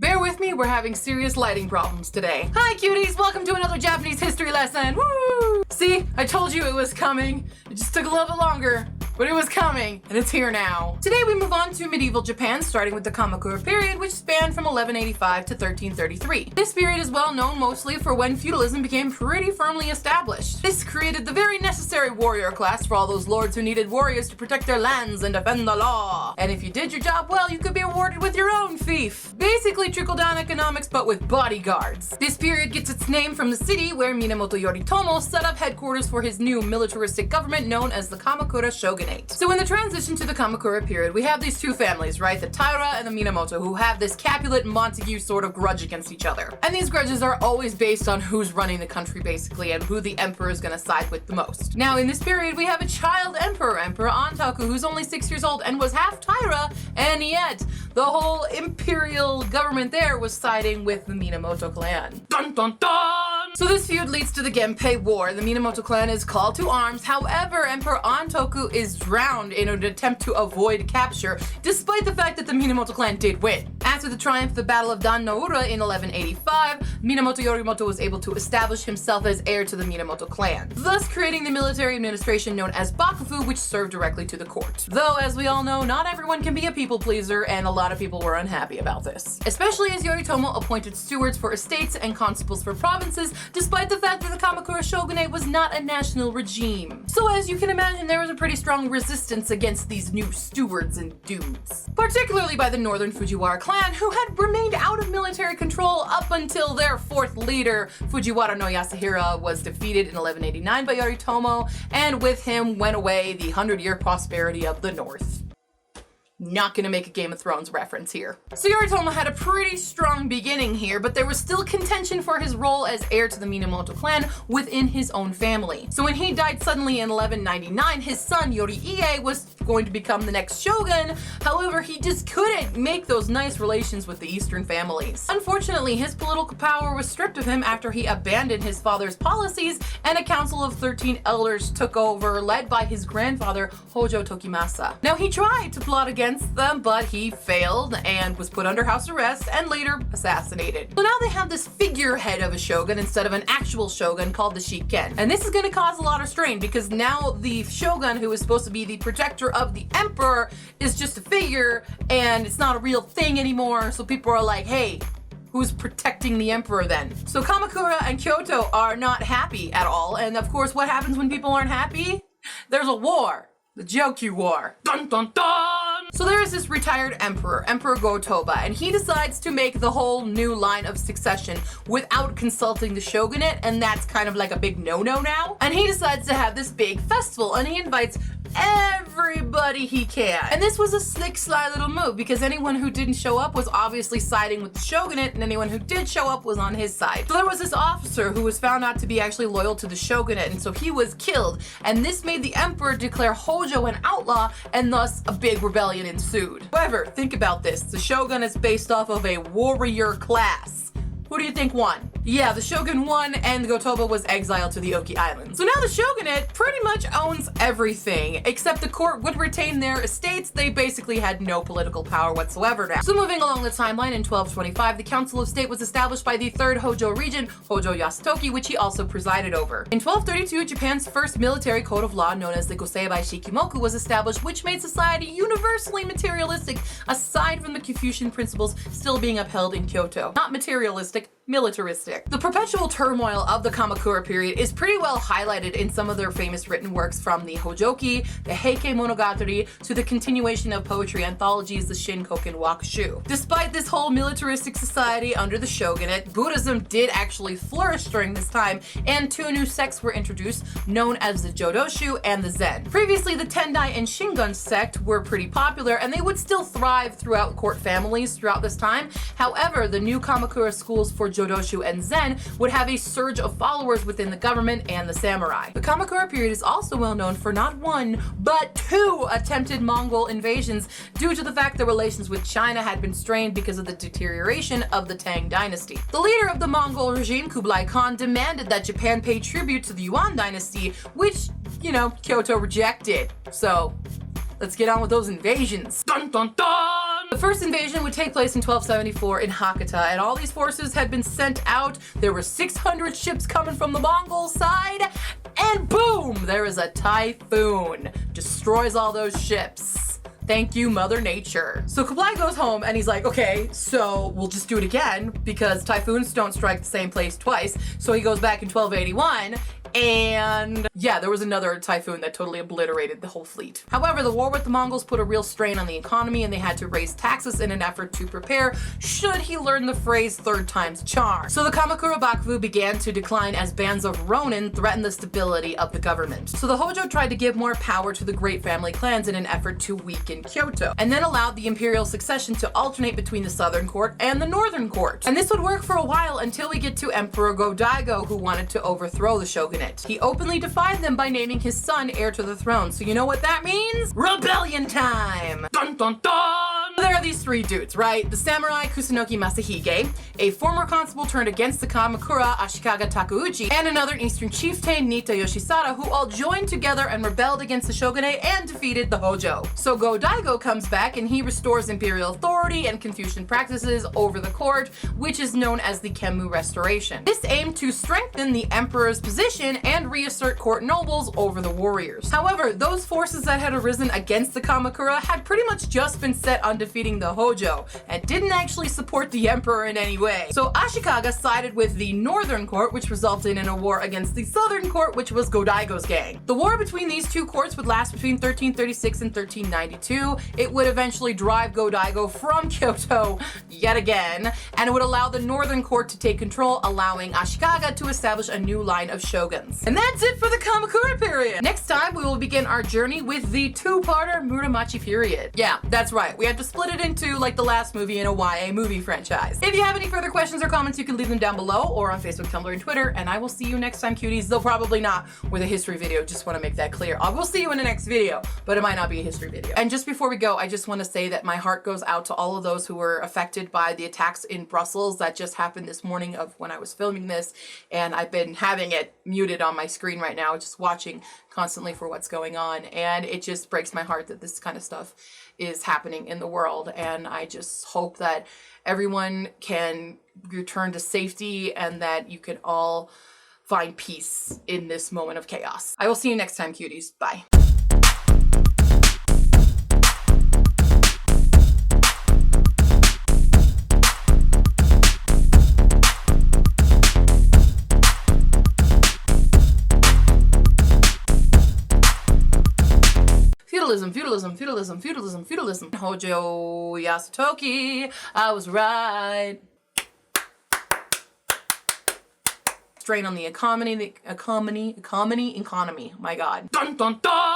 Bear with me, we're having serious lighting problems today. Hi cuties, welcome to another Japanese history lesson. Woo! See, I told you it was coming. It just took a little bit longer, but it was coming, and it's here now. Today we move on to medieval Japan, starting with the Kamakura period, which spanned from 1185 to 1333. This period is well known mostly for when feudalism became pretty firmly established. This created the very necessary warrior class for all those lords who needed warriors to protect their lands and defend the law. And if you did your job well, you could be rewarded with your own fief. Basically trickle-down economics, but with bodyguards. This period gets its name from the city where Minamoto Yoritomo set up headquarters for his new militaristic government known as the Kamakura Shogunate. So in the transition to the Kamakura period, we have these two families, right? The Taira and the Minamoto, who have this Capulet Montague sort of grudge against each other. And these grudges are always based on who's running the country basically and who the emperor is gonna side with the most. Now in this period, we have a child emperor, Emperor Antaku, who's only 6 years old and was half Taira, and yet the whole imperial government there was siding with the Minamoto clan. Dun dun dun! So this feud leads to the Gempei War. The Minamoto clan is called to arms. However, Emperor Antoku is drowned in an attempt to avoid capture, despite the fact that the Minamoto clan did win. After the triumph of the Battle of Dan Noura in 1185, Minamoto Yoritomo was able to establish himself as heir to the Minamoto clan, thus creating the military administration known as Bakufu, which served directly to the court. Though, as we all know, not everyone can be a people pleaser, and a lot of people were unhappy about this. Especially as Yoritomo appointed stewards for estates and constables for provinces, despite the fact that the Kamakura Shogunate was not a national regime. So as you can imagine, there was a pretty strong resistance against these new stewards and dudes. Particularly by the northern Fujiwara clan, who had remained out of military control up until their fourth leader, Fujiwara no Yasuhira, was defeated in 1189 by Yoritomo, and with him went away the 100-year prosperity of the north. Not gonna make a Game of Thrones reference here. So Yoritomo had a pretty strong beginning here, but there was still contention for his role as heir to the Minamoto clan within his own family. So when he died suddenly in 1199, his son Yoriie was going to become the next shogun. However, he just couldn't make those nice relations with the eastern families. Unfortunately, his political power was stripped of him after he abandoned his father's policies, and a council of 13 elders took over, led by his grandfather Hojo Tokimasa. Now he tried to plot against them, but he failed and was put under house arrest and later assassinated. So now they have this figurehead of a shogun instead of an actual shogun called the Shiken. And this is going to cause a lot of strain because now the shogun, who is supposed to be the protector of the emperor, is just a figure and it's not a real thing anymore. So people are like, hey, who's protecting the emperor then? So Kamakura and Kyoto are not happy at all. And of course, what happens when people aren't happy? There's a war. The Joki War. Dun dun dun! So there is this retired emperor, Emperor Go-Toba, and he decides to make the whole new line of succession without consulting the shogunate, and that's kind of like a big no-no now. And he decides to have this big festival, and he invites everybody he can. And this was a slick, sly little move because anyone who didn't show up was obviously siding with the shogunate, and anyone who did show up was on his side. So there was this officer who was found out to be actually loyal to the shogunate, and so he was killed. And this made the emperor declare Hojo an outlaw, and thus a big rebellion ensued. However, think about this. The shogun is based off of a warrior class. Who do you think won? Yeah, the shogun won and Go-Toba was exiled to the Oki Islands. So now the shogunate pretty much owns everything, except the court would retain their estates. They basically had no political power whatsoever now. So moving along the timeline, in 1225, the Council of State was established by the third Hojo regent, Hojo Yasutoki, which he also presided over. In 1232, Japan's first military code of law, known as the Goseibai Shikimoku, was established, which made society universally materialistic, aside from the Confucian principles still being upheld in Kyoto. Not materialistic, militaristic. The perpetual turmoil of the Kamakura period is pretty well highlighted in some of their famous written works, from the Hojoki, the Heike Monogatari, to the continuation of poetry anthologies, the Shinkoken Wakushu. Despite this whole militaristic society under the shogunate, Buddhism did actually flourish during this time, and two new sects were introduced, known as the Jodoshu and the Zen. Previously, the Tendai and Shingon sect were pretty popular, and they would still thrive throughout court families throughout this time. However, the new Kamakura schools for Jodoshu and Zen would have a surge of followers within the government and the samurai. The Kamakura period is also well known for not one, but two attempted Mongol invasions due to the fact that relations with China had been strained because of the deterioration of the Tang dynasty. The leader of the Mongol regime, Kublai Khan, demanded that Japan pay tribute to the Yuan dynasty, which, Kyoto rejected. So let's get on with those invasions. Dun dun dun! The first invasion would take place in 1274 in Hakata, and all these forces had been sent out. There were 600 ships coming from the Mongol side, and boom, there is a typhoon. Destroys all those ships. Thank you, Mother Nature. So Kublai goes home and he's like, okay, so we'll just do it again because typhoons don't strike the same place twice. So he goes back in 1281 and yeah, there was another typhoon that totally obliterated the whole fleet. However, the war with the Mongols put a real strain on the economy and they had to raise taxes in an effort to prepare should he learn the phrase third time's charm. So the Kamakura Bakufu began to decline as bands of Ronin threatened the stability of the government. So the Hojo tried to give more power to the great family clans in an effort to weaken Kyoto, and then allowed the imperial succession to alternate between the southern court and the northern court. And this would work for a while until we get to Emperor Go-Daigo, who wanted to overthrow the shogunate. He openly defied them by naming his son heir to the throne. So you know what that means? Rebellion time! Dun dun dun! There are these three dudes, right? The samurai Kusunoki Masahige, a former constable turned against the Kamakura Ashikaga Takeuchi, and another eastern chieftain Nita Yoshisada, who all joined together and rebelled against the shogunate and defeated the Hojo. So Go-Daigo comes back and he restores imperial authority and Confucian practices over the court, which is known as the Kemmu Restoration. This aimed to strengthen the emperor's position and reassert court nobles over the warriors. However, those forces that had arisen against the Kamakura had pretty much just been set on defeating the Hojo and didn't actually support the emperor in any way. So Ashikaga sided with the northern court, which resulted in a war against the southern court, which was Go-Daigo's gang. The war between these two courts would last between 1336 and 1392. It would eventually drive Go-Daigo from Kyoto yet again, and it would allow the northern court to take control, allowing Ashikaga to establish a new line of shoguns. And that's it for the Kamakura period. Next time, we will begin our journey with the two-parter Muromachi period. Yeah, that's right. We have to split it into like the last movie in a YA movie franchise. If you have any further questions or comments, you can leave them down below or on Facebook, Tumblr, and Twitter, and I will see you next time, cuties. Though probably not with a history video, just want to make that clear. I will see you in the next video, but it might not be a history video. And just before we go, I just want to say that my heart goes out to all of those who were affected by the attacks in Brussels that just happened this morning of when I was filming this, and I've been having it muted on my screen right now, just watching constantly for what's going on, and it just breaks my heart that this kind of stuff is happening in the world, and I just hope that everyone can return to safety and that you can all find peace in this moment of chaos. I will see you next time, cuties. Bye. Feudalism, feudalism, feudalism, feudalism. Hojo Yasutoki, I was right. Strain on the economy, my God. Dun dun dun!